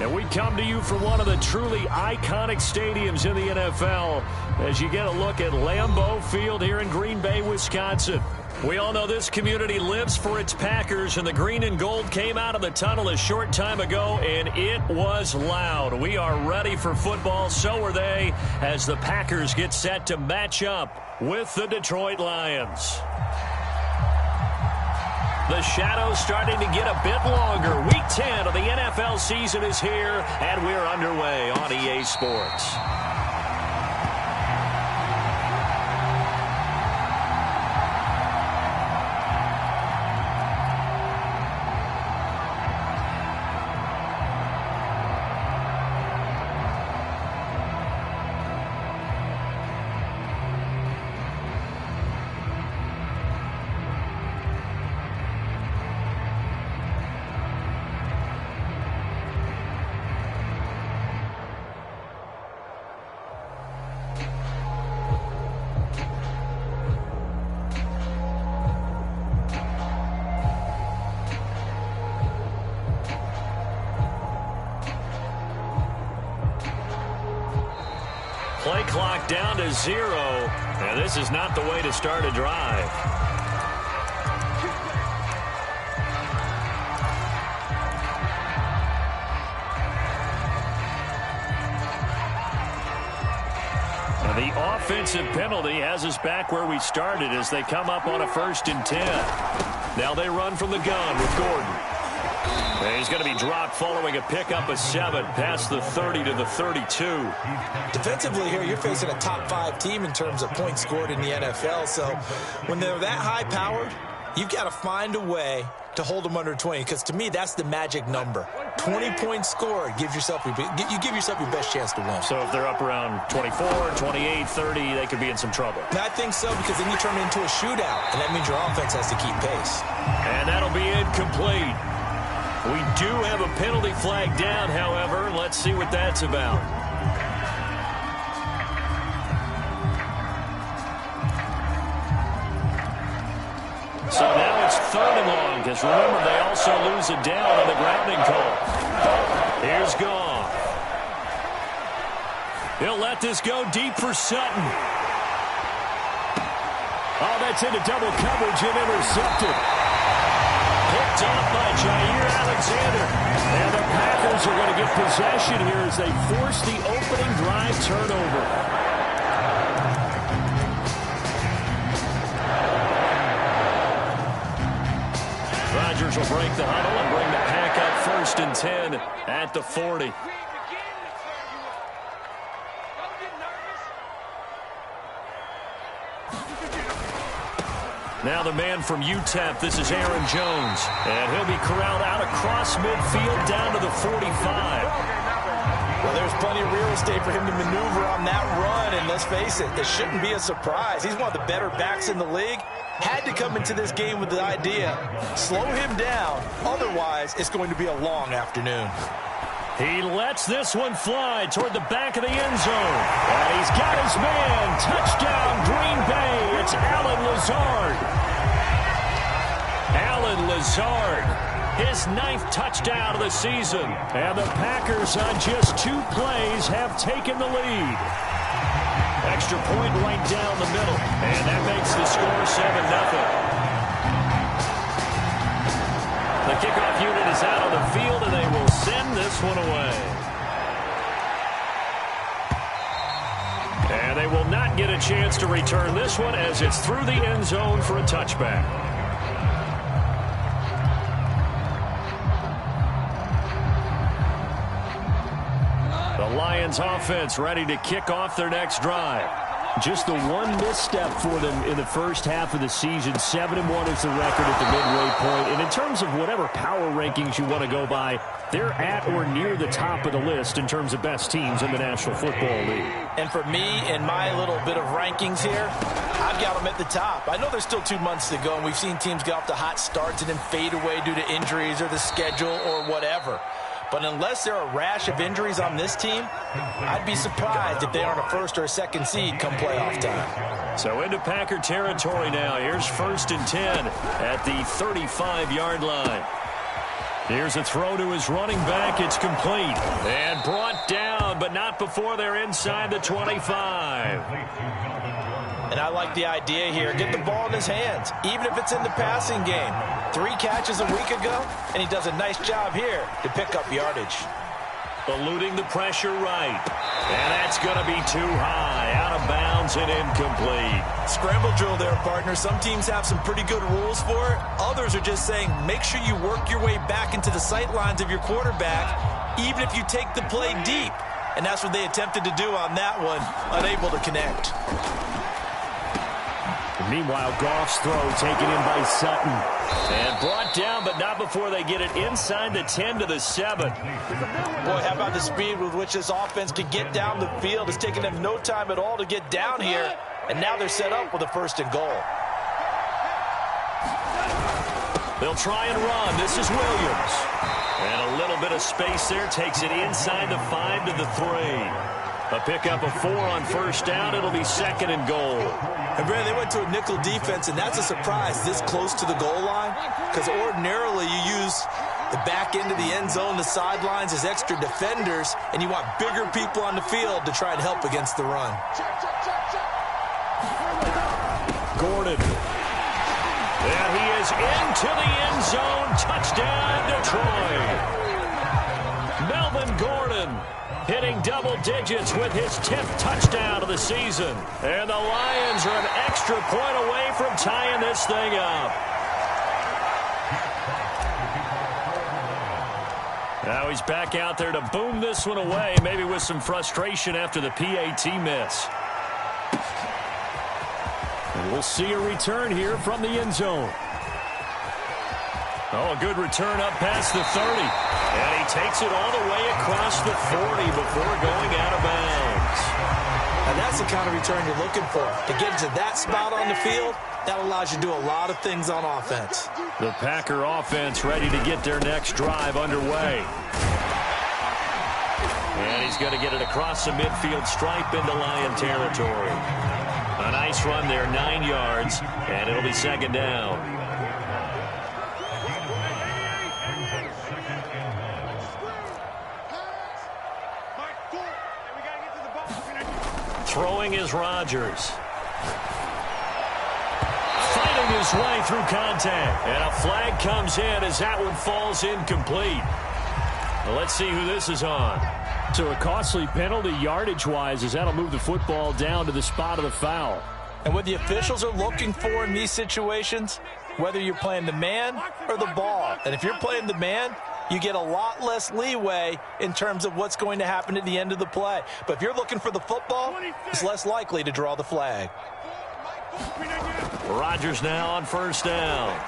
And we come to you from one of the truly iconic stadiums in the NFL as you get a look at Lambeau Field here in Green Bay, Wisconsin. We all know this community lives for its Packers, and the green and gold came out of the tunnel a short time ago, and it was loud. We are ready for football, so are they, as the Packers get set to match up with the Detroit Lions. The shadow's starting to get a bit longer. Week 10 of the NFL season is here, and we're underway on EA Sports. Play clock down to 0, and this is not the way to start a drive. And the offensive penalty has us back where we started as they come up on a 1st and 10. Now they run from the gun with Gordon. And he's going to be dropped following a pickup of 7 past the 30 to the 32. Defensively here, you're facing a top 5 team in terms of points scored in the NFL. So when they're that high-powered, you've got to find a way to hold them under 20, because to me, that's the magic number. 20 points scored, you give yourself your best chance to win. So if they're up around 24, 28, 30, they could be in some trouble. And I think so, because then you turn it into a shootout, and that means your offense has to keep pace. And that'll be incomplete. We do have a penalty flag down, however. Let's see what that's about. So now it's 3rd and long, because remember, they also lose it down on the grounding call. Here's Goff. He'll let this go deep for Sutton. Oh, that's into double coverage and intercepted. Picked up by Jair Alexander. And the Packers are going to get possession here as they force the opening drive turnover. Rodgers will break the huddle and bring the Pack up 1st and 10 at the 40. Now the man from UTEP, this is Aaron Jones. And he'll be corralled out across midfield down to the 45. Well, there's plenty of real estate for him to maneuver on that run. And let's face it, it shouldn't be a surprise. He's one of the better backs in the league. Had to come into this game with the idea, slow him down. Otherwise, it's going to be a long afternoon. He lets this one fly toward the back of the end zone. And he's got his man. Touchdown, Green Bay. It's Allen Lazard. Allen Lazard, his 9th touchdown of the season. And the Packers on just 2 plays have taken the lead. Extra point right down the middle. And that makes the score 7-0. The kickoff unit is out on the field, and they will send this one away. And they will not get a chance to return this one as it's through the end zone for a touchback. The Lions offense ready to kick off their next drive. Just the one misstep for them in the first half of the season. 7-1 is the record at the midway point. And in terms of whatever power rankings you want to go by, they're at or near the top of the list in terms of best teams in the National Football League. And for me, in my little bit of rankings here, I've got them at the top. I know there's still 2 months to go, and we've seen teams get off to hot starts and then fade away due to injuries or the schedule or whatever. But unless there are a rash of injuries on this team, I'd be surprised if they aren't a 1st or a 2nd seed come playoff time. So into Packer territory now. Here's 1st and 10 at the 35-yard line. Here's a throw to his running back. It's complete. And brought down, but not before they're inside the 25. And I like the idea here. Get the ball in his hands, even if it's in the passing game. 3 catches a week ago, and he does a nice job here to pick up yardage. Eluding the pressure right. And that's going to be too high. Out of bounds and incomplete. Scramble drill there, partner. Some teams have some pretty good rules for it. Others are just saying make sure you work your way back into the sight lines of your quarterback, even if you take the play deep. And that's what they attempted to do on that one, unable to connect. Meanwhile, Goff's throw taken in by Sutton. And brought down, but not before they get it inside the 10 to the 7. Boy, how about the speed with which this offense can get down the field? It's taken them no time at all to get down here. And now they're set up with a 1st and goal. They'll try and run. This is Williams. And a little bit of space there. Takes it inside the 5 to the 3. A pickup of 4 on 1st down. It'll be 2nd and goal. And Brandon, they went to a nickel defense, and that's a surprise this close to the goal line, because ordinarily you use the back end of the end zone, the sidelines as extra defenders, and you want bigger people on the field to try and help against the run. Gordon. Yeah, he is into the end zone. Touchdown, Detroit. Melvin Gordon hitting double digits with his 10th touchdown of the season. And the Lions are an extra point away from tying this thing up. Now he's back out there to boom this one away, maybe with some frustration after the PAT miss. And we'll see a return here from the end zone. Oh, a good return up past the 30. And he takes it all the way across the 40 before going out of bounds. And that's the kind of return you're looking for. To get to that spot on the field, that allows you to do a lot of things on offense. The Packer offense ready to get their next drive underway. And he's going to get it across the midfield stripe into Lion territory. A nice run there, 9 yards, and it'll be 2nd down. Throwing is Rodgers. Fighting his way through contact. And a flag comes in as that one falls incomplete. Well, let's see who this is on. So a costly penalty yardage-wise as that'll move the football down to the spot of the foul. And what the officials are looking for in these situations, whether you're playing the man or the ball. And if you're playing the man, you get a lot less leeway in terms of what's going to happen at the end of the play. But if you're looking for the football, it's less likely to draw the flag. Rodgers now on 1st down.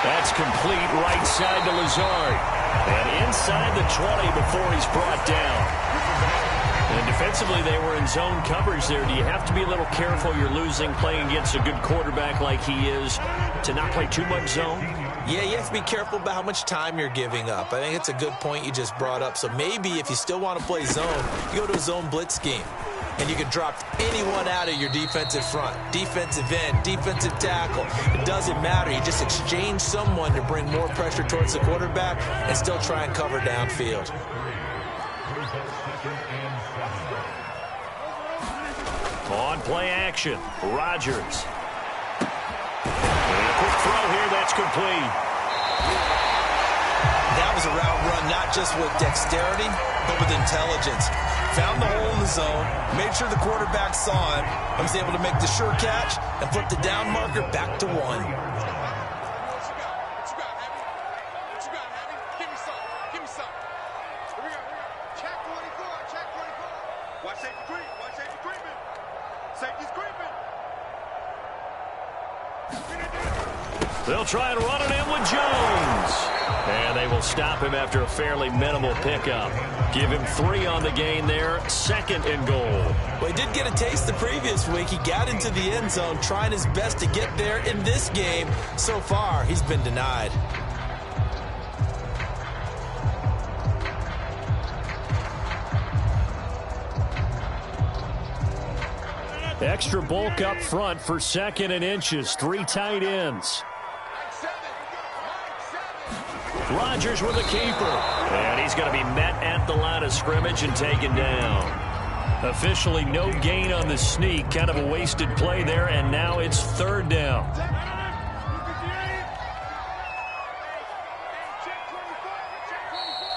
That's complete right side to Lazard. And inside the 20 before he's brought down. And defensively, they were in zone coverage there. Do you have to be a little careful? You're losing playing against a good quarterback like he is to not play too much zone? Yeah, you have to be careful about how much time you're giving up. I think it's a good point you just brought up. So maybe if you still want to play zone, you go to a zone blitz scheme. And you can drop anyone out of your defensive front. Defensive end, defensive tackle. It doesn't matter. You just exchange someone to bring more pressure towards the quarterback and still try and cover downfield. On play action, Rodgers. And a quick throw here, that's complete. That was a route run not just with dexterity, but with intelligence. Found the hole in the zone, made sure the quarterback saw him, and was able to make the sure catch and flip the down marker back to 1. They'll try and run it in with Jones. And they will stop him after a fairly minimal pickup. Give him 3 on the gain there, 2nd and goal. Well, he did get a taste the previous week. He got into the end zone, trying his best to get there in this game. So far, he's been denied. Extra bulk up front for 2nd and inches. 3 tight ends. Rodgers with the keeper. And he's going to be met at the line of scrimmage and taken down. Officially no gain on the sneak. Kind of a wasted play there, and now it's third down.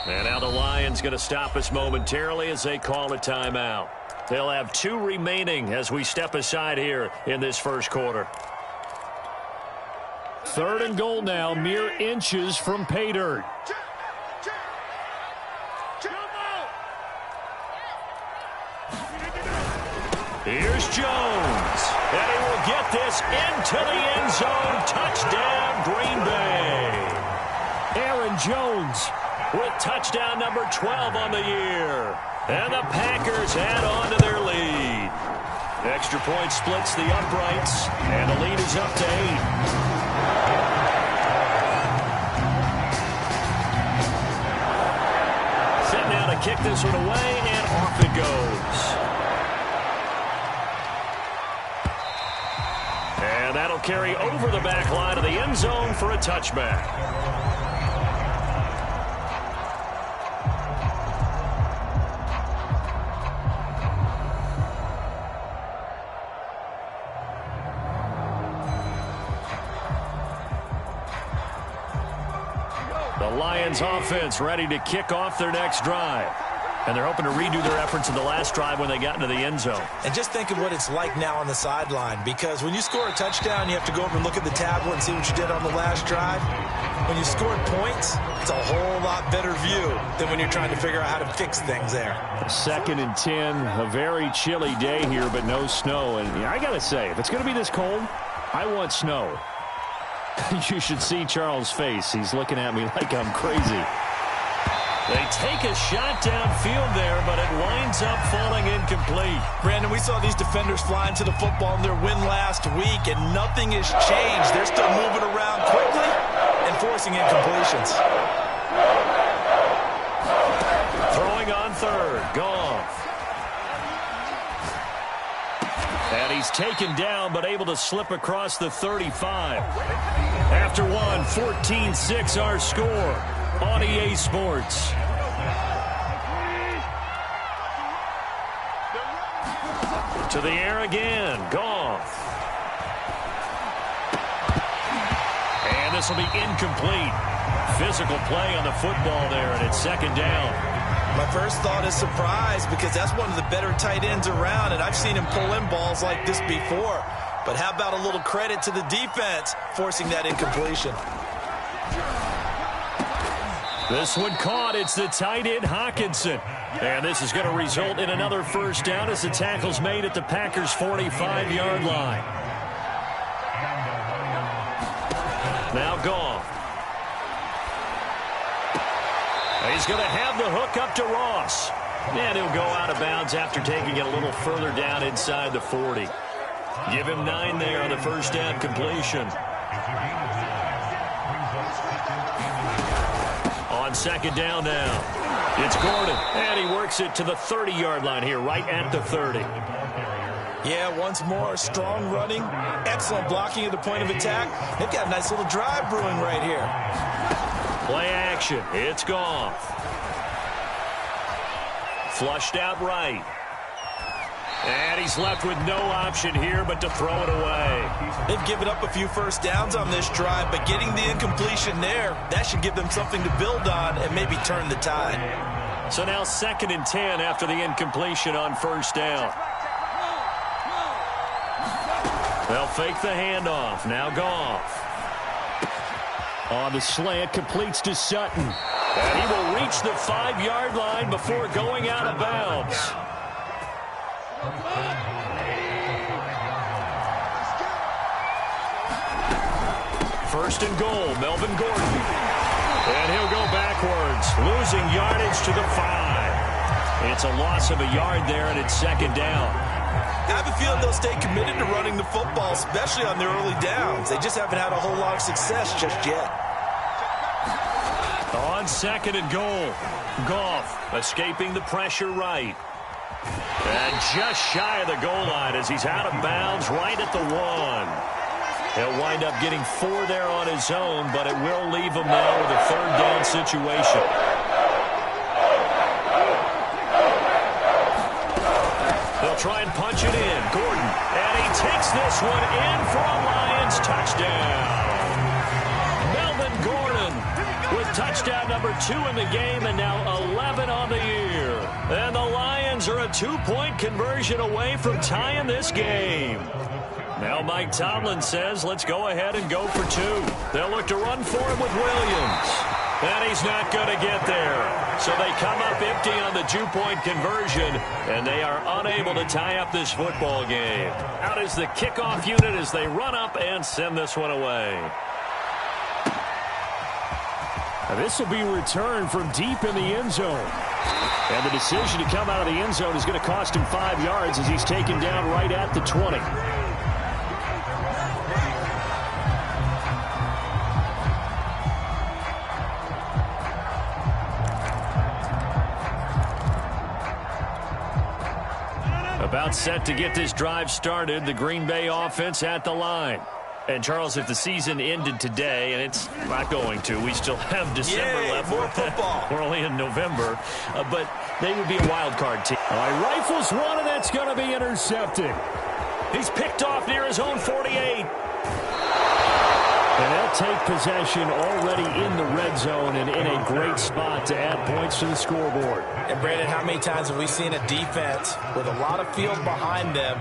And now the Lions going to stop us momentarily as they call a timeout. They'll have 2 remaining as we step aside here in this first quarter. 3rd and goal now, mere inches from pay dirt. Here's Jones, and he will get this into the end zone. Touchdown, Green Bay. Aaron Jones with touchdown number 12 on the year. And the Packers add on to their lead. Extra point splits the uprights, and the lead is up to 8. Set now to kick this one away, and off it goes. And that'll carry over the back line of the end zone for a touchback. The Lions offense ready to kick off their next drive. And they're hoping to redo their efforts in the last drive when they got into the end zone. And just think of what it's like now on the sideline, because when you score a touchdown, you have to go over and look at the tablet and see what you did on the last drive. When you scored points, it's a whole lot better view than when you're trying to figure out how to fix things there. 2nd and 10, a very chilly day here, but no snow. And I got to say, if it's going to be this cold, I want snow. You should see Charles' face. He's looking at me like I'm crazy. They take a shot downfield there, but it winds up falling incomplete. Brandon, we saw these defenders flying to the football in their win last week, and nothing has changed. They're still moving around quickly and forcing incompletions. Throwing on 3rd, Goff. And he's taken down, but able to slip across the 35. After one, 14-6 our score on EA Sports. To the air again, Goff. And this will be incomplete. Physical play on the football there, and it's 2nd down. My first thought is surprise, because that's one of the better tight ends around, and I've seen him pull in balls like this before. But how about a little credit to the defense forcing that incompletion? This one caught. It's the tight end, Hockenson. And this is going to result in another first down as the tackle's made at the Packers' 45-yard line. Now Goff. He's going to have the hook up to Ross. And he'll go out of bounds after taking it a little further down inside the 40. Give him 9 there on the first down completion. On 2nd down now, it's Gordon. And he works it to the 30-yard line here, right at the 30. Yeah, once more, strong running, excellent blocking at the point of attack. They've got a nice little drive brewing right here. Play action. It's Goff. Flushed out right. And he's left with no option here but to throw it away. They've given up a few first downs on this drive, but getting the incompletion there, that should give them something to build on and maybe turn the tide. So now 2nd and 10 after the incompletion on first down. They'll fake the handoff. Now Goff. On the slant, completes to Sutton. And he will reach the 5-yard line before going out of bounds. First and goal, Melvin Gordon. And he'll go backwards, losing yardage to the 5. It's a loss of a yard there, and it's 2nd down. I have a feeling they'll stay committed to running the football, especially on their early downs. They just haven't had a whole lot of success just yet. On 2nd and goal, Goff escaping the pressure right. And just shy of the goal line as he's out of bounds right at the 1. He'll wind up getting 4 there on his own, but it will leave him now with a 3rd down situation. They'll try and punch it in. Gordon, and he takes this one in for a Lions touchdown. Melvin Gordon with touchdown number 2 in the game, and now 11 on the year. And the Lions are a 2-point conversion away from tying this game. Now Mike Tomlin says, let's go ahead and go for 2. They'll look to run for him with Williams. And he's not going to get there. So they come up empty on the 2-point conversion, and they are unable to tie up this football game. Out is the kickoff unit as they run up and send this one away. This will be returned from deep in the end zone. And the decision to come out of the end zone is going to cost him 5 yards as he's taken down right at the 20. About set to get this drive started, the Green Bay offense at the line. And, Charles, if the season ended today, and it's not going to, we still have December left. More football. We're only in November, but they would be a wild card team. All right, rifles one, and that's going to be intercepted. He's picked off near his own 48. And they'll take possession already in the red zone and in a great spot to add points to the scoreboard. And, Brandon, how many times have we seen a defense with a lot of field behind them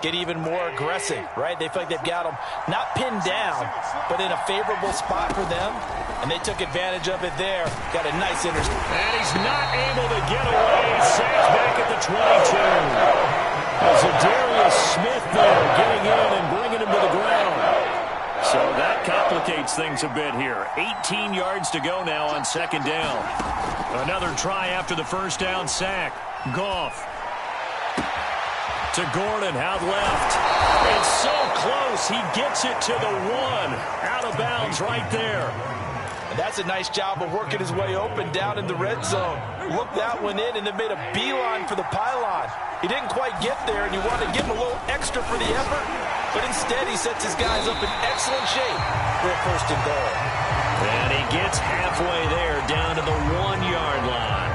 get even more aggressive, right? They feel like they've got them not pinned down, but in a favorable spot for them, and they took advantage of it there. Got a nice interception. And he's not able to get away. Sacked back at the 22. There's a Darius Smith there getting in and bringing him to the ground. So that complicates things a bit here. 18 yards to go now on 2nd down. Another try after the 1st down sack. Goff to Gordon, out left. It's so close. He gets it to the 1. Out of bounds right there. And that's a nice job of working his way open down in the red zone. Looked that one in and then made a beeline for the pylon. He didn't quite get there, and you want to give him a little extra for the effort. But instead, he sets his guys up in excellent shape for a 1st and goal. And he gets halfway there, down to the 1-yard line.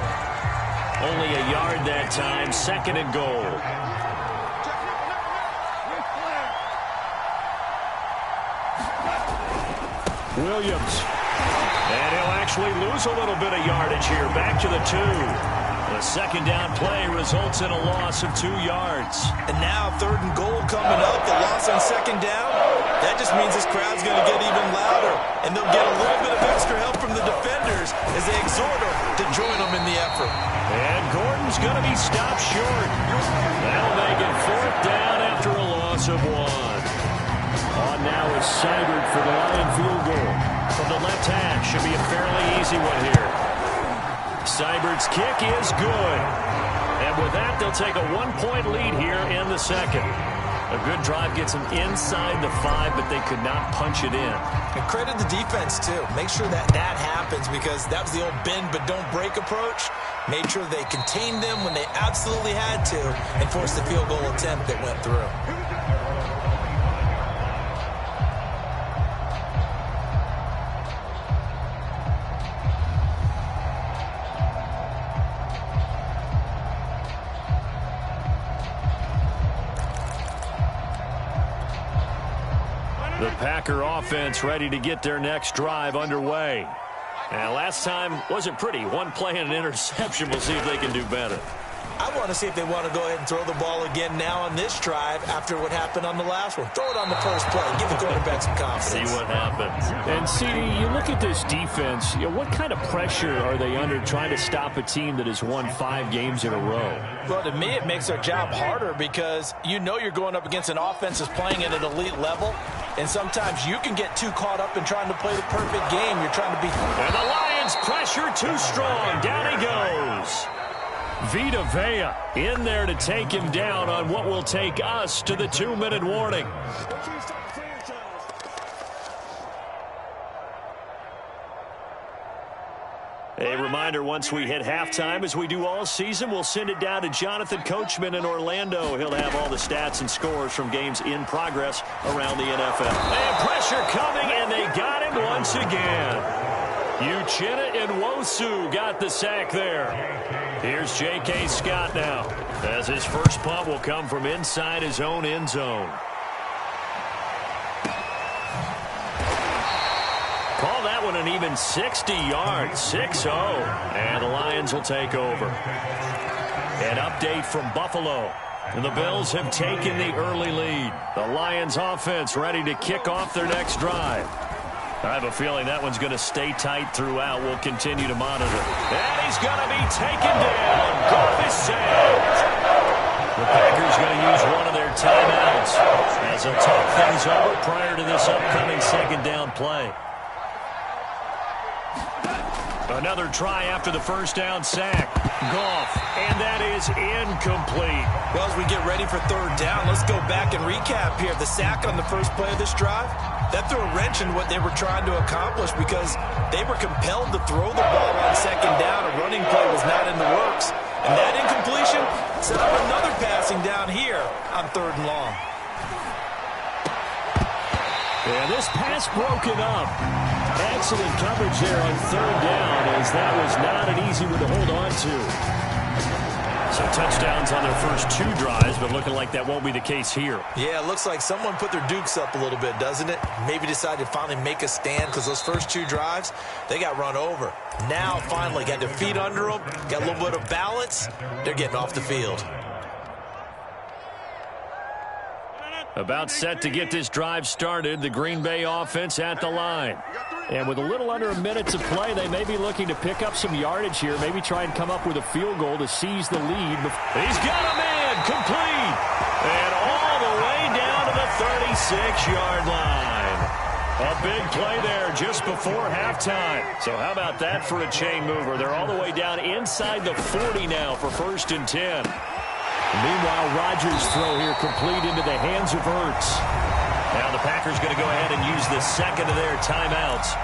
Only a yard that time, 2nd and goal. Williams. And he'll actually lose a little bit of yardage here, back to the 2. The 2nd down play results in a loss of 2 yards. And now 3rd and goal coming up. The loss on 2nd down. That just means this crowd's going to get even louder. And they'll get a little bit of extra help from the defenders as they exhort them to join them in the effort. And Gordon's going to be stopped short. That'll make it 4th down after a loss of 1. On now is Seibert for the Lion field goal. From the left hash, should be a fairly easy one here. Seibert's kick is good. And with that, they'll take a 1-point lead here in the 2nd. A good drive gets them inside the 5, but they could not punch it in. And credit the defense, too. Make sure that happens, because that was the old bend but don't break approach. Made sure they contained them when they absolutely had to and forced the field goal attempt that went through. The Packer offense ready to get their next drive underway. And last time wasn't pretty. 1 play and an interception. We'll see if they can do better. I want to see if they want to go ahead and throw the ball again now on this drive after what happened on the last one. Throw it on the first play. Give the quarterback some confidence. See what happens. And, CD, you look at this defense, what kind of pressure are they under trying to stop a team that has won 5 games in a row? Well, to me, it makes their job harder because you know you're going up against an offense that's playing at an elite level, and sometimes you can get too caught up in trying to play the perfect game. You're trying to be... And the Lions pressure too strong. Down he goes. Vita Vea in there to take him down on what will take us to the 2-minute warning. A reminder, once we hit halftime, as we do all season, we'll send it down to Jonathan Coachman in Orlando. He'll have all the stats and scores from games in progress around the NFL. And pressure coming, and they got him once again. Uchenna Nwosu got the sack there. Here's J.K. Scott now, as his first punt will come from inside his own end zone. Call that one an even 60 yards, 6-0, and the Lions will take over. An update from Buffalo. The Bills have taken the early lead. The Lions offense ready to kick off their next drive. I have a feeling that one's going to stay tight throughout. We'll continue to monitor. And he's going to be taken down. Goff is sacked. The Packers going to use one of their timeouts as they'll talk things over prior to this upcoming second down play. Another try after the first down sack. Goff, and that is incomplete. Well, as we get ready for third down, let's go back and recap here. The sack on the first play of this drive, that threw a wrench in what they were trying to accomplish because they were compelled to throw the ball on second down. A running play was not in the works. And that incompletion set up another passing down here on third and long. And this pass broken up. Excellent coverage there on third down, as that was not an easy one to hold on to. So touchdowns on their first two drives, but looking like that won't be the case here. Yeah, it looks like someone put their dukes up a little bit, doesn't it? Maybe decided to finally make a stand because those first two drives, they got run over. Now, finally, got their feet under them, got a little bit of balance. They're getting off the field. About set to get this drive started, the Green Bay offense at the line. And with a little under a minute to play, they may be looking to pick up some yardage here, maybe try and come up with a field goal to seize the lead. He's got a man, complete, and all the way down to the 36-yard line. A big play there just before halftime. So how about that for a chain mover? They're all the way down inside the 40 now for 1st and 10. Meanwhile, Rodgers' throw here complete into the hands of Ertz. Now the Packers going to go ahead and use the second of their timeouts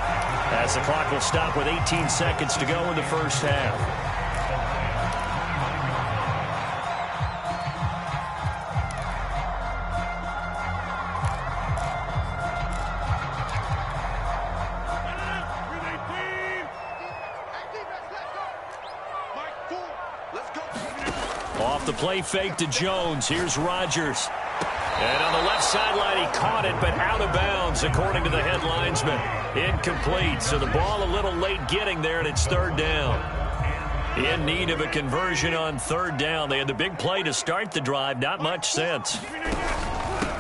as the clock will stop with 18 seconds to go in the first half. Off the play fake to Jones. Here's Rodgers. And on the left sideline, he caught it, but out of bounds, according to the head linesman. Incomplete, so the ball a little late getting there, and it's third down. In need of a conversion on third down. They had the big play to start the drive, not much sense.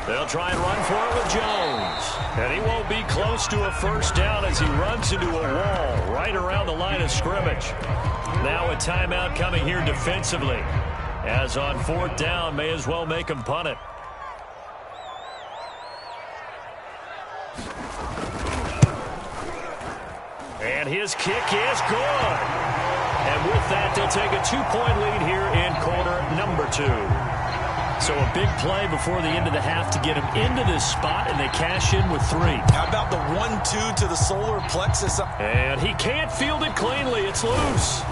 They'll try and run for it with Jones. And he won't be close to a first down as he runs into a wall right around the line of scrimmage. Now a timeout coming here defensively. As on fourth down, may as well make him punt it. And his kick is good. And with that, they'll take a 2-point lead here in quarter number 2. So a big play before the end of the half to get him into this spot, and they cash in with 3. How about the 1-2 to the solar plexus? And he can't field it cleanly. It's loose.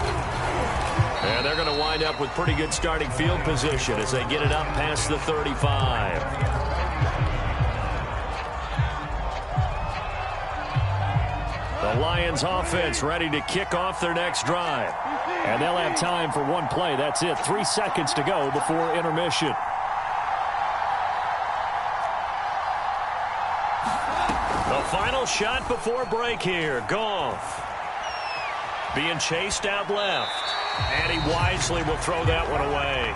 And they're going to wind up with pretty good starting field position as they get it up past the 35. The Lions offense ready to kick off their next drive. And they'll have time for one play. That's it. 3 seconds to go before intermission. The final shot before break here. Goff being chased out left. And he wisely will throw that one away.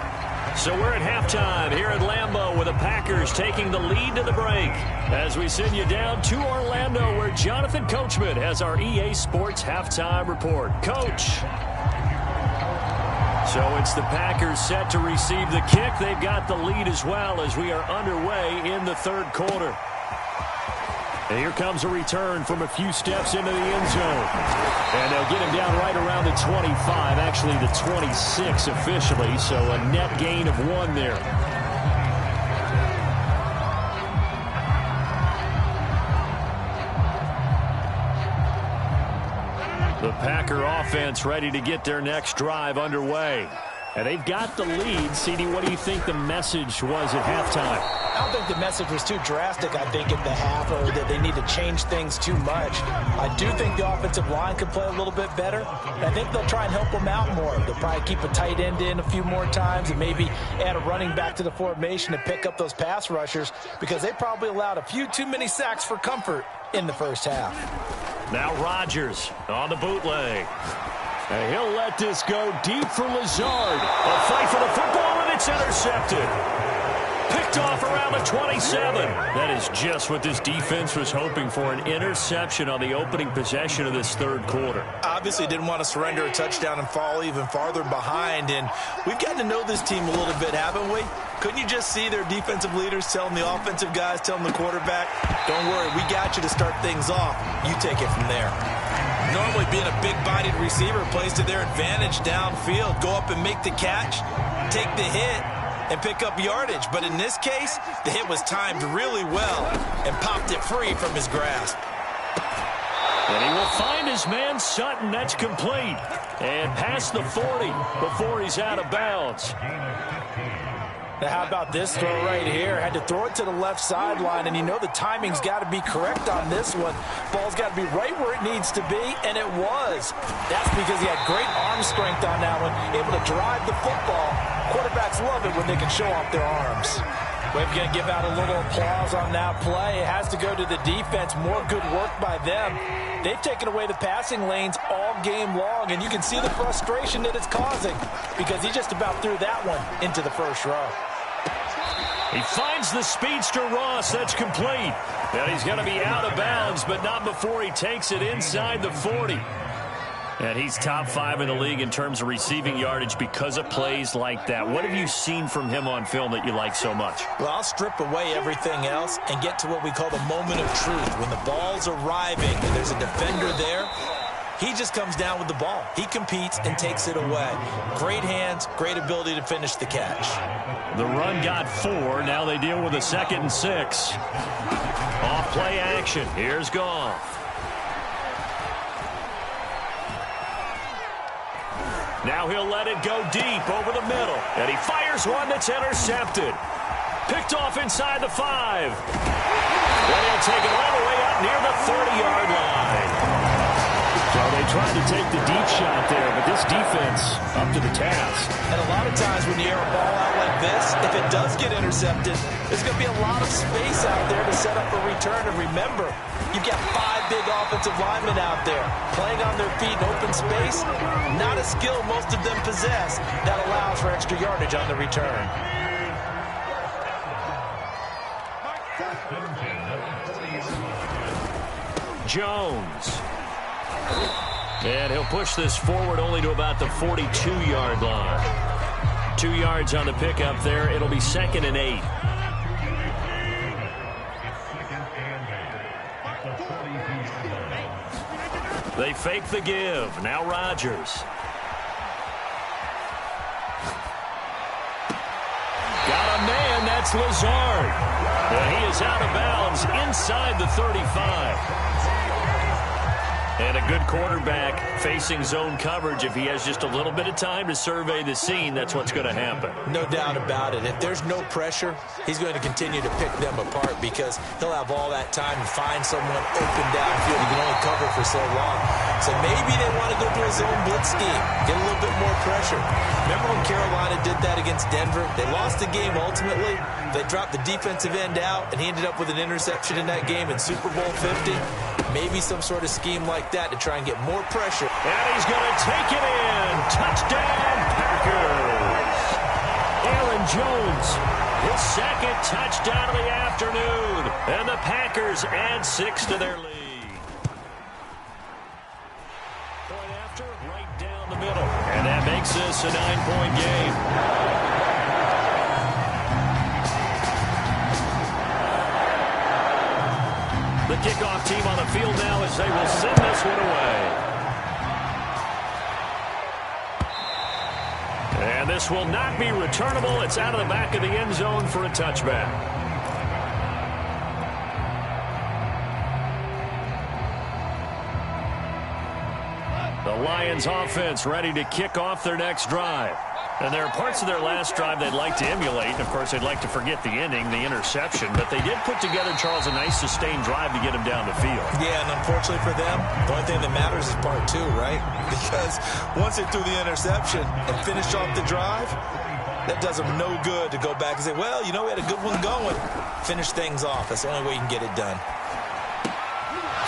So we're at halftime here at Lambeau with the Packers taking the lead to the break as we send you down to Orlando where Jonathan Coachman has our EA Sports halftime report. Coach. So it's the Packers set to receive the kick. They've got the lead as well as we are underway in the third quarter. And here comes a return from a few steps into the end zone. And they'll get him down right around the 25, actually the 26 officially, so a net gain of 1 there. The Packer offense ready to get their next drive underway. And they've got the lead. CD, what do you think the message was at halftime? I don't think the message was too drastic, I think, at the half, or that they need to change things too much. I do think the offensive line could play a little bit better. I think they'll try and help them out more. They'll probably keep a tight end in a few more times and maybe add a running back to the formation to pick up those pass rushers, because they probably allowed a few too many sacks for comfort in the first half. Now Rodgers on the bootleg. And he'll let this go deep for Lazard. A fight for the football, and it's intercepted. Picked off around the 27. That is just what this defense was hoping for, an interception on the opening possession of this third quarter. Obviously didn't want to surrender a touchdown and fall even farther behind, and we've gotten to know this team a little bit, haven't we? Couldn't you just see their defensive leaders telling the offensive guys, telling the quarterback, don't worry, we got you to start things off. You take it from there. Normally being a big-bodied receiver plays to their advantage downfield. Go up and make the catch, take the hit, and pick up yardage. But in this case, the hit was timed really well and popped it free from his grasp. And he will find his man Sutton. That's complete. And past the 40 before he's out of bounds. Now, how about this throw right here? Had to throw it to the left sideline, and you know the timing's got to be correct on this one. Ball's got to be right where it needs to be, and it was. That's because he had great arm strength on that one, able to drive the football. Quarterbacks love it when they can show off their arms. We're going to give out a little applause on that play. It has to go to the defense. More good work by them. They've taken away the passing lanes all game long, and you can see the frustration that it's causing because he just about threw that one into the first row. He finds the speedster Ross. That's complete. And he's going to be out of bounds, but not before he takes it inside the 40. And he's top 5 in the league in terms of receiving yardage because of plays like that. What have you seen from him on film that you like so much? Well, I'll strip away everything else and get to what we call the moment of truth. When the ball's arriving and there's a defender there, he just comes down with the ball. He competes and takes it away. Great hands, great ability to finish the catch. The run got 4. Now they deal with a 2nd and 6. Off play action. Here's Goff. Now he'll let it go deep over the middle. And he fires one that's intercepted. Picked off inside the 5. Then he'll take it all the way up near the 30-yard line. So they tried to take the deep shot there, but this defense up to the task. And a lot of times when you air a ball out like this, if it does get intercepted, there's going to be a lot of space out there to set up a return. And remember, you've got 5 big offensive linemen out there playing on their feet in open space. Not a skill most of them possess that allows for extra yardage on the return. Jones. And he'll push this forward only to about the 42-yard line. 2 yards on the pickup there. It'll be 2nd and 8. They fake the give. Now Rodgers. Got a man. That's Lazard. And he is out of bounds inside the 35. And a good quarterback facing zone coverage. If he has just a little bit of time to survey the scene, that's what's going to happen. No doubt about it. If there's no pressure, he's going to continue to pick them apart because he'll have all that time to find someone open downfield. He can only cover for so long. So maybe they want to go to a zone blitz scheme, get a little bit more pressure. Remember when Carolina did that against Denver? They lost the game ultimately. They dropped the defensive end out, and he ended up with an interception in that game in Super Bowl 50. Maybe some sort of scheme like that to try and get more pressure. And he's going to take it in. Touchdown, Packers. Aaron Jones, his 2nd touchdown of the afternoon. And the Packers add 6 to their lead. Point after, right down the middle. And that makes this a 9-point game. The kickoff team on the field now as they will send this one away. And this will not be returnable. It's out of the back of the end zone for a touchback. The Lions offense ready to kick off their next drive. And there are parts of their last drive they'd like to emulate. And, of course, they'd like to forget the ending, the interception. But they did put together, Charles, a nice sustained drive to get him down the field. Yeah, and unfortunately for them, the only thing that matters is part two, right? Because once they threw the interception and finished off the drive, that does them no good to go back and say, well, you know, we had a good one going. Finish things off. That's the only way you can get it done.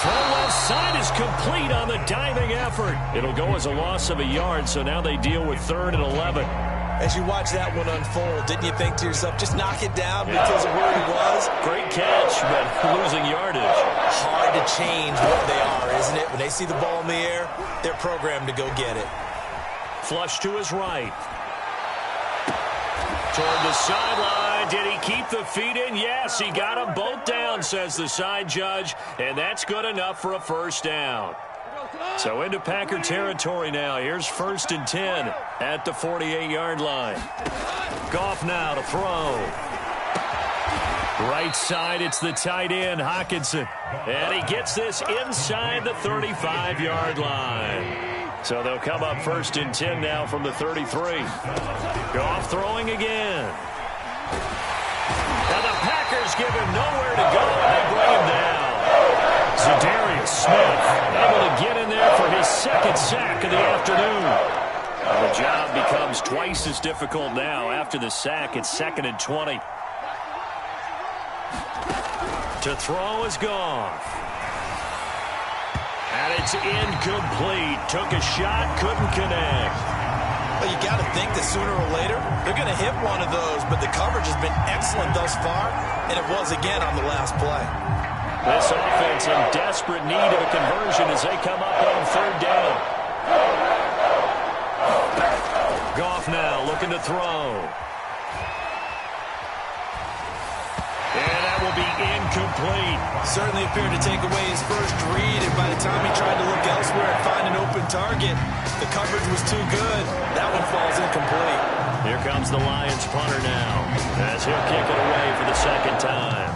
Throw left side is complete on the diving effort. It'll go as a loss of a yard, so now they deal with 3rd and 11. As you watch that one unfold, didn't you think to yourself, just knock it down because of where he was? Great catch, but losing yardage. Hard to change where they are, isn't it? When they see the ball in the air, they're programmed to go get it. Flush to his right. Toward the sideline. Did he keep the feet in? Yes, he got them both down, says the side judge, and that's good enough for a first down. So into Packer territory now. Here's 1st and 10 at the 48-yard line. Goff now to throw. Right side, it's the tight end, Hockenson. And he gets this inside the 35-yard line. So they'll come up 1st and 10 now from the 33. Goff throwing again. And the Packers give him nowhere to go, and they bring him down. Zadarius Smith able to get in there for his 2nd sack of the afternoon. The job becomes twice as difficult now. After the sack, it's 2nd and 20. To throw is Goff. And it's incomplete. Took a shot, couldn't connect. Well, you got to think that sooner or later, they're going to hit one of those, but the coverage has been excellent thus far, and it was again on the last play. This offense in desperate need of a conversion as they come up on 3rd down. Goff now looking to throw. And that will be incomplete. Certainly appeared to take away his first read, and by the time he tried to look elsewhere and find an open target, the coverage was too good. That one falls incomplete. Here comes the Lions punter now, as he'll kick it away for the 2nd time.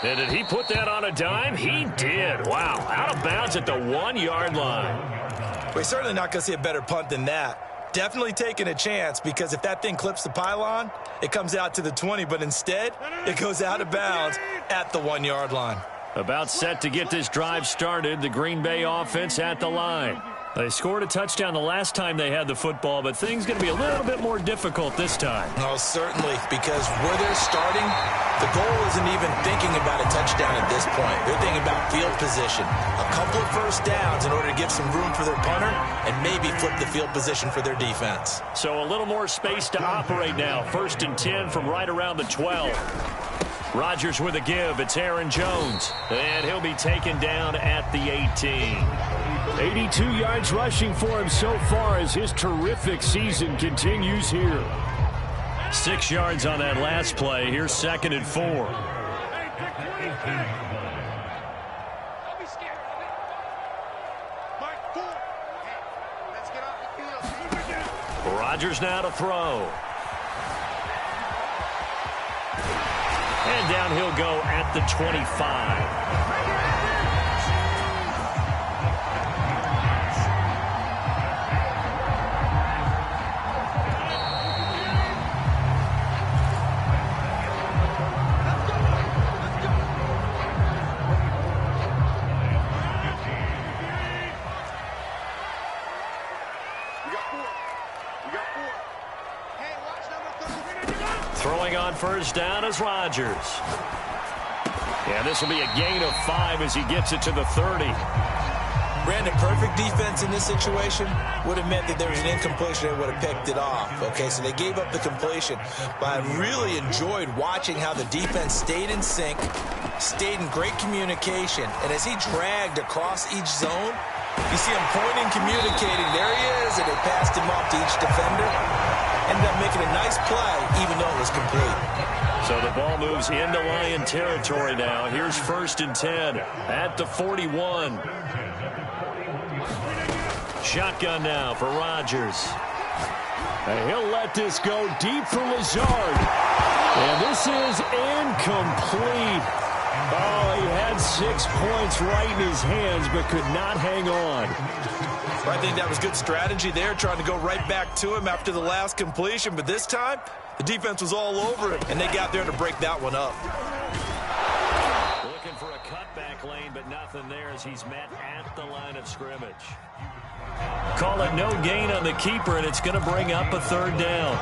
And did he put that on a dime? He did. Wow, out of bounds at the 1-yard line. We're certainly not going to see a better punt than that. Definitely taking a chance, because if that thing clips the pylon, it comes out to the 20, but instead, it goes out of bounds at the 1-yard line. About set to get this drive started, the Green Bay offense at the line. They scored a touchdown the last time they had the football, but things going to be a little bit more difficult this time. No, certainly, because where they're starting, the goal isn't even thinking about a touchdown at this point. They're thinking about field position, a couple of first downs in order to give some room for their punter and maybe flip the field position for their defense. So a little more space to operate now. 1st and 10 from right around the 12. Rodgers with a give. It's Aaron Jones. And he'll be taken down at the 18. 82 yards rushing for him so far as his terrific season continues here. 6 yards on that last play. Here's 2nd and 4. Rodgers now to throw. And down he'll go at the 25. Throwing on first down is Rodgers. Yeah, this will be a gain of 5 as he gets it to the 30. Brandon, perfect defense in this situation would have meant that there was an incompletion that would have picked it off. Okay, so they gave up the completion. But I really enjoyed watching how the defense stayed in sync, stayed in great communication. And as he dragged across each zone, you see him pointing, communicating. There he is, and they passed him off to each defender. Ended up making a nice play, even though it was complete. So the ball moves into Lion territory now. Here's 1st and 10 at the 41. Shotgun now for Rodgers. And he'll let this go deep for Lazard. And this is incomplete. Oh, he had 6 points right in his hands, but could not hang on. I think that was good strategy there, trying to go right back to him after the last completion. But this time, the defense was all over him, and they got there to break that one up. Looking for a cutback lane, but nothing there as he's met at the line of scrimmage. Call it no gain on the keeper, and it's going to bring up a third down.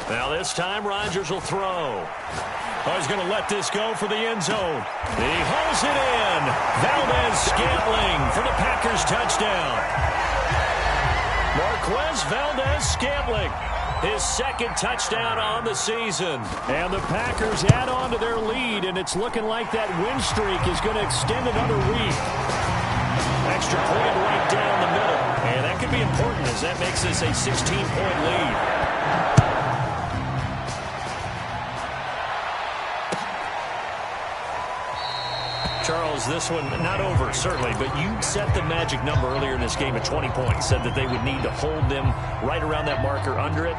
Now this time, Rodgers will throw. Oh, he's going to let this go for the end zone. He hauls it in. Valdez-Scantling for the Packers touchdown. Marquez Valdez-Scantling, his second touchdown on the season. And the Packers add on to their lead, and it's looking like that win streak is going to extend another week. Extra point right down the middle. And that could be important as that makes this a 16-point lead. Charles, this one not over, certainly, but you set the magic number earlier in this game at 20 points, said that they would need to hold them right around that marker under it.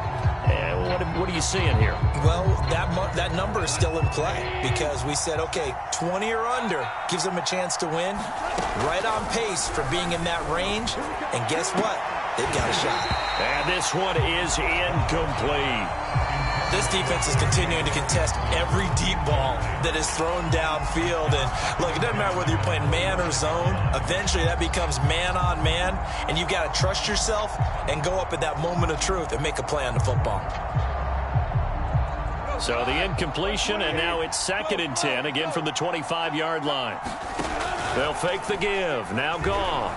What are you seeing here? Well, that number is still in play because we said, okay, 20 or under gives them a chance to win. Right on pace for being in that range. And guess what? They've got a shot. And this one is incomplete. This defense is continuing to contest every deep ball that is thrown downfield. And, look, it doesn't matter whether you're playing man or zone. Eventually, that becomes man-on-man, and you've got to trust yourself and go up at that moment of truth and make a play on the football. So the incompletion, and now it's 2nd and 10, again from the 25-yard line. They'll fake the give. Now Goff.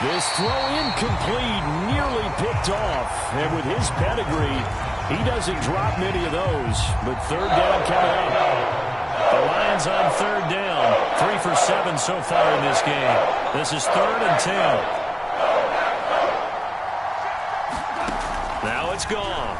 This throw incomplete, nearly picked off. And with his pedigree, he doesn't drop many of those. But third down coming up. The Lions on third down. 3 for 7 so far in this game. This is 3rd and 10. Now it's Goff.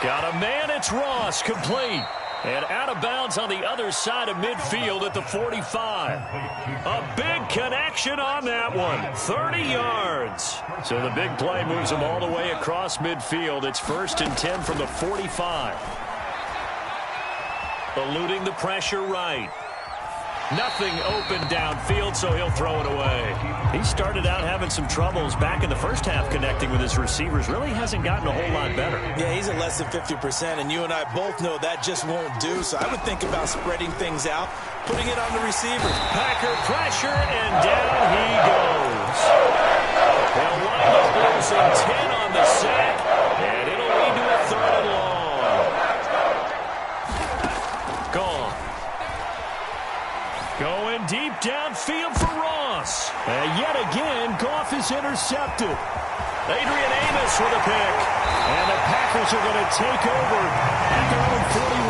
Got a man, it's Ross, complete. And out of bounds on the other side of midfield at the 45. A big connection on that one. 30 yards. So the big play moves them all the way across midfield. It's 1st and 10 from the 45. Eluding the pressure right. Nothing open downfield, so he'll throw it away. He started out having some troubles back in the first half connecting with his receivers. Really hasn't gotten a whole lot better. Yeah, he's at less than 50%, and you and I both know that just won't do. So I would think about spreading things out, putting it on the receiver. Packer pressure, and down he goes. They'll wind up losing 10 on the sack, and it'll lead to a 3rd and long. Gone. Going deep downfield for Ross. And yet again, Goff is intercepted. Adrian Amos with a pick. And the Packers are going to take over at their own 41.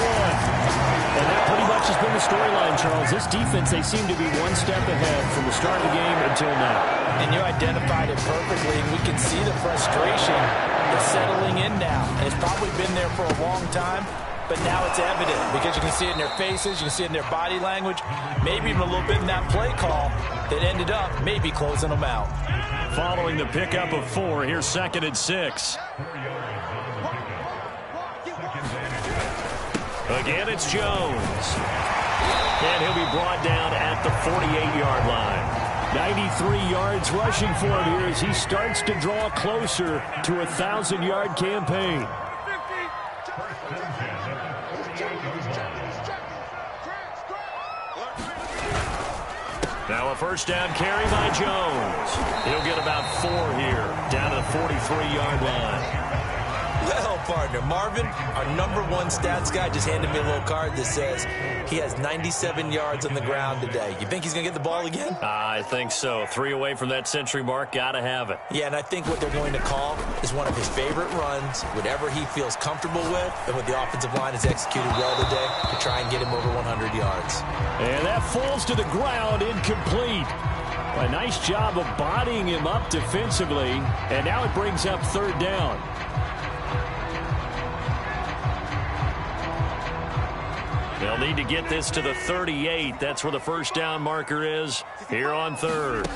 And that pretty much has been the storyline, Charles. This defense, they seem to be one step ahead from the start of the game until now. And you identified it perfectly, and we can see the frustration that's settling in now. And it's probably been there for a long time. But now it's evident because you can see it in their faces, you can see it in their body language, maybe even a little bit in that play call that ended up maybe closing them out. Following the pickup of 4, here's 2nd and 6. Again, it's Jones. And he'll be brought down at the 48-yard line. 93 yards rushing for him here as he starts to draw closer to a 1,000-yard campaign. Now a first down carry by Jones. He'll get about 4 here, down to the 43-yard line. Well, partner, Marvin, our #1 stats guy, just handed me a little card that says he has 97 yards on the ground today. You think he's going to get the ball again? I think so. 3 away from that century mark. Got to have it. Yeah, and I think what they're going to call is one of his favorite runs, whatever he feels comfortable with, and what the offensive line has executed well today to try and get him over 100 yards. And that falls to the ground, incomplete. A nice job of bodying him up defensively, and now it brings up 3rd down. need to get this to the 38. That's where the first down marker is here on third.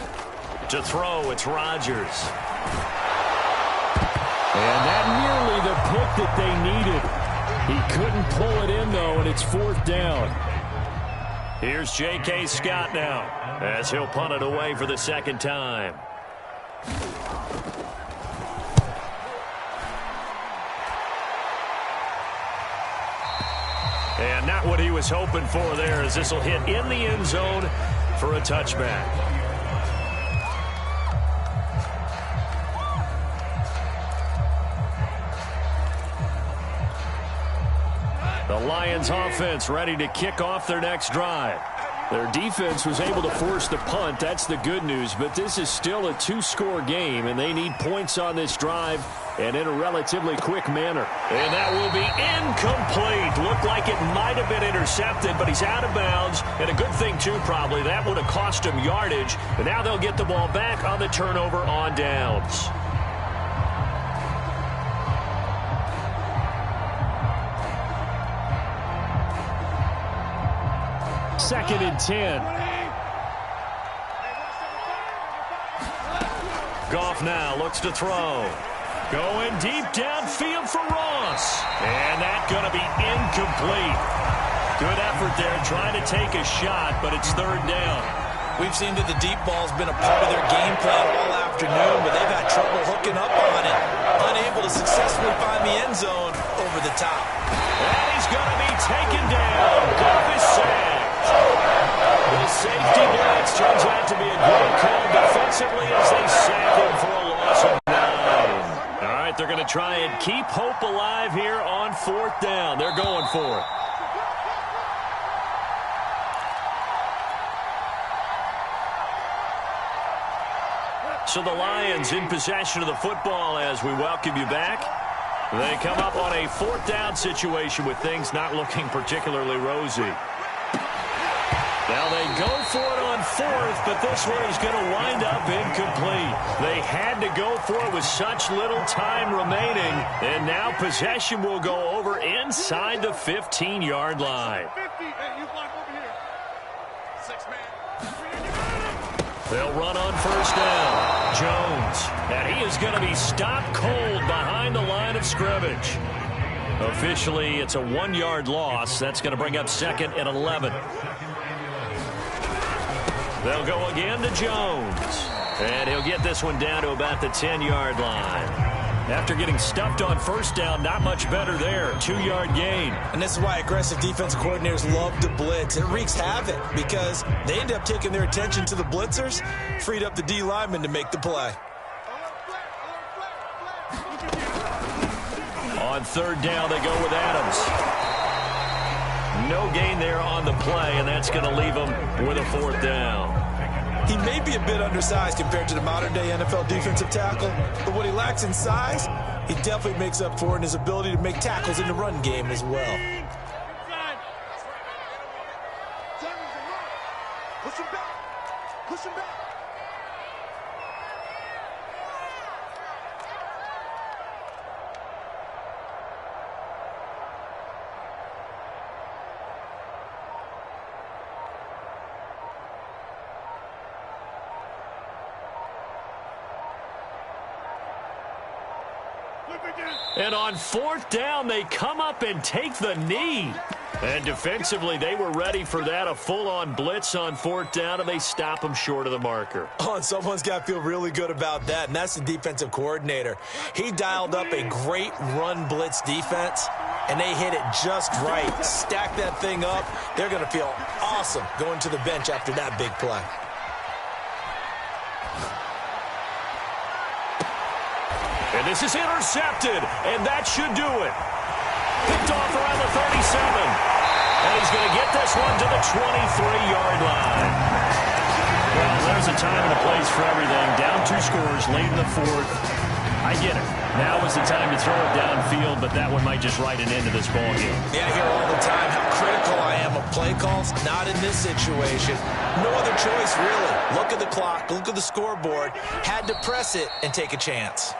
To throw, it's Rodgers. And that nearly the pick that they needed. He couldn't pull it in, though, and it's fourth down. Here's J.K. Scott now, as he'll punt it away for the second time. And not what he was hoping for there, as this will hit in the end zone for a touchback. The Lions offense ready to kick off their next drive. Their defense was able to force the punt. That's the good news. But this is still a two-score game, and they need points on this drive and in a relatively quick manner. And that will be incomplete. Looked like it might have been intercepted, but he's out of bounds. And a good thing, too, probably. That would have cost him yardage. And now they'll get the ball back on the turnover on downs. Second and 10. Goff now looks to throw. Going deep downfield for Ross. And that's going to be incomplete. Good effort there trying to take a shot, but it's third down. We've seen that the deep ball's been a part of their game plan all afternoon, but they've had trouble hooking up on it. Unable to successfully find the end zone over the top. And he's going to be taken down. Goff is sacked. The safety blitz turns out to be a great call defensively as they sack him for a loss of 9. All right, they're going to try and keep hope alive here on fourth down. They're going for it. So the Lions in possession of the football as we welcome you back. They come up on a fourth down situation with things not looking particularly rosy. Now they go for it on fourth, but this one is going to wind up incomplete. They had to go for it with such little time remaining, and now possession will go over inside the 15-yard line. They'll run on first down. Jones, and he is going to be stopped cold behind the line of scrimmage. Officially, it's a 1-yard loss. That's going to bring up second and 11. They'll go again to Jones. And he'll get this one down to about the 10-yard line. After getting stuffed on first down, not much better there. 2-yard gain. And this is why aggressive defensive coordinators love to blitz. It wreaks havoc because they end up taking their attention to the blitzers, freed up the D lineman to make the play. On third down, they go with Adams. No gain there on the play, and that's going to leave him with a fourth down. He may be a bit undersized compared to the modern-day NFL defensive tackle, but what he lacks in size, he definitely makes up for in his ability to make tackles in the run game as well. Push him back. Push him back. And on fourth down, they come up and take the knee. And defensively, they were ready for that, a full-on blitz on fourth down, and they stop them short of the marker. Oh, and someone's got to feel really good about that, and that's the defensive coordinator. He dialed up a great run blitz defense, and they hit it just right. Stack that thing up. They're going to feel awesome going to the bench after that big play. And this is intercepted, and that should do it. Picked off around the 37. And he's going to get this one to the 23-yard line. Well, there's a time and a place for everything. Down 2 scores late in the fourth. I get it. Now is the time to throw it downfield, but that one might just write an end to this ball game. Yeah, I hear all the time how critical I am of play calls. Not in this situation. No other choice, really. Look at the clock. Look at the scoreboard. Had to press it and take a chance.